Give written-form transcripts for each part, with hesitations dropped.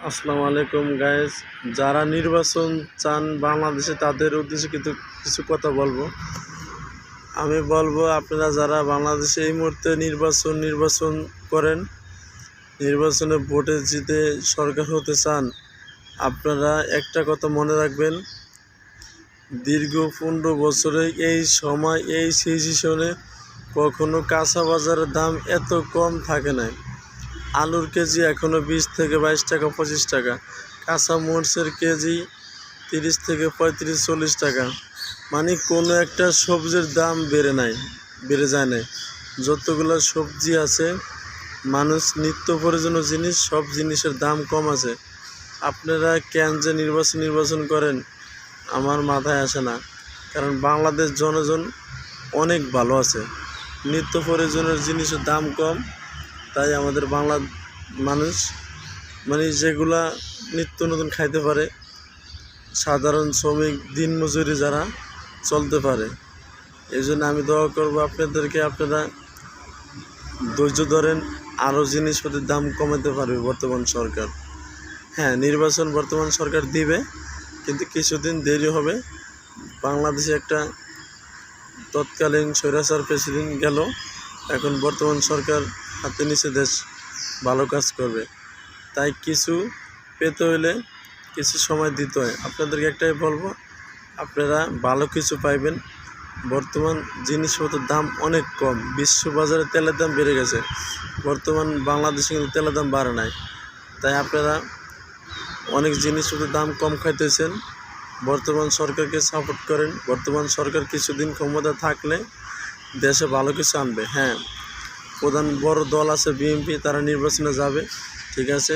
আসসালামু আলাইকুম গাইস। যারা নির্বাচন চান বাংলাদেশে তাদের উদ্দেশ্যে কিন্তু কিছু কথা বলবো। আমি বলবো আপনারা যারা বাংলাদেশে এই মুহূর্তে নির্বাচন করেন, নির্বাচনে ভোটে জিতে সরকার হতে চান, আপনারা একটা কথা মনে রাখবেন, দীর্ঘ 15 বছরে এই সময় এই সিচুয়েশনে কখনো কাঁচা বাজারের দাম এত কম থাকে নাই। আলুর কেজি এখনও 20 থেকে 22 টাকা 25 টাকা, কাঁচা মরিচের কেজি 30 থেকে 35-40 টাকা। মানে কোনো একটা সবজির দাম বেড়ে যায় নাই। যতগুলো সবজি আছে, মানুষ নিত্য প্রয়োজনীয় জিনিস, সব জিনিসের দাম কম আছে। আপনারা কেন যে নির্বাচন করেন আমার মাথায় আসে না। কারণ বাংলাদেশ জনগণ অনেক ভালো আছে, নিত্য প্রয়োজনীয় জিনিসের দাম কম, তাই আমাদের বাংলা মানুষ যেগুলা নিত্য নতুন খাইতে পারে, সাধারণ শ্রমিক দিনমজুরি যারা চলতে পারে। এই জন্য আমি দোয়া করবো আপনাদেরকে, আপনারা ধৈর্য ধরেন, আরও জিনিসপত্রের দাম কমাতে পারবে বর্তমান সরকার। হ্যাঁ, নির্বাচন বর্তমান সরকার দিবে, কিন্তু কিছুদিন দেরি হবে। বাংলাদেশে একটা তৎকালীন স্বৈরাচার প্রেসিডেন্ট গেল, এখন বর্তমান সরকার হাতে নিচে দেশ ভালো কাজ করবে। তাই কিছু পেতে হইলে কিছু সময় দিতে হয়। আপনাদেরকে একটাই বলবো, আপনারা ভালো কিছু পাইবেন। বর্তমান জিনিসপত্রের দাম অনেক কম, বিশ্ব বাজারে তেলের দাম বেড়ে গেছে, বর্তমান বাংলাদেশে কিন্তু তেলের দাম বাড়ে নাই। তাই আপনারা অনেক জিনিসপত্রের দাম কম খাইতেছেন, বর্তমান সরকারকে সাপোর্ট করেন। বর্তমান সরকার কিছুদিন ক্ষমতা থাকলে দেশে ভালো কিছু আনবে। হ্যাঁ, প্রধান বড় দল আছে বিএনপি, তারা নির্বাচনে যাবে, ঠিক আছে।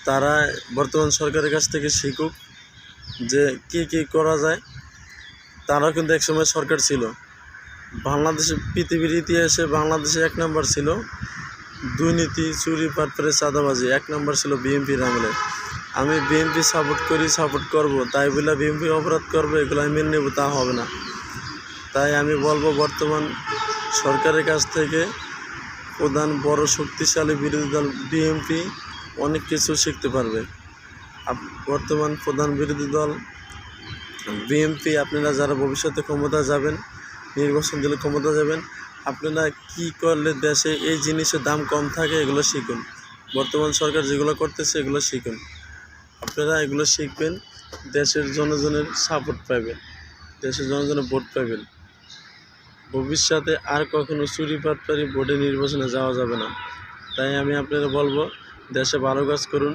তারা বর্তমান সরকারের কাছ থেকে শিখুক যে কী করা যায়। তারাও কিন্তু একসময় সরকার ছিল। বাংলাদেশে পৃথিবীর ইতিহাসে বাংলাদেশে 1 নম্বর ছিল দুর্নীতি, চুরি, পাটপাড়ি, চাঁদাবাজি, 1 নম্বর ছিল বিএনপির আমলে। আমি বিএনপি সাপোর্ট করব, তাই বলে বিএনপি অপরাধ করবে এগুলো আমি মেনে নেব, তা হবে না। তাই আমি বলবো, বর্তমান সরকারের কাছ থেকে প্রধান বড় শক্তিশালী বিরোধী দল বিএনপি অনেক কিছু শিখতে পারবে। বর্তমান প্রধান বিরোধী দল বিএনপি, আপনারা যারা ভবিষ্যতে ক্ষমতা যাবেন, নির্বাচন দিলে ক্ষমতা যাবেন, আপনারা কি করলে দেশে এই জিনিসের দাম কম থাকে এগুলো শিখুন। বর্তমান সরকার যেগুলো করতেছে এগুলো শিখুন। আপনারা এগুলো শিখবেন, দেশের জনগণের সাপোর্ট পাবেন, দেশের জনগণের ভোট পাবেন। ভবিষ্যতে আর কখনো চুরি পাটপাড়ি ভোটে নির্বাচনে যাওয়া যাবে না। তাই আমি আপনারা বলবো, দেশে ভালো কাজ করুন,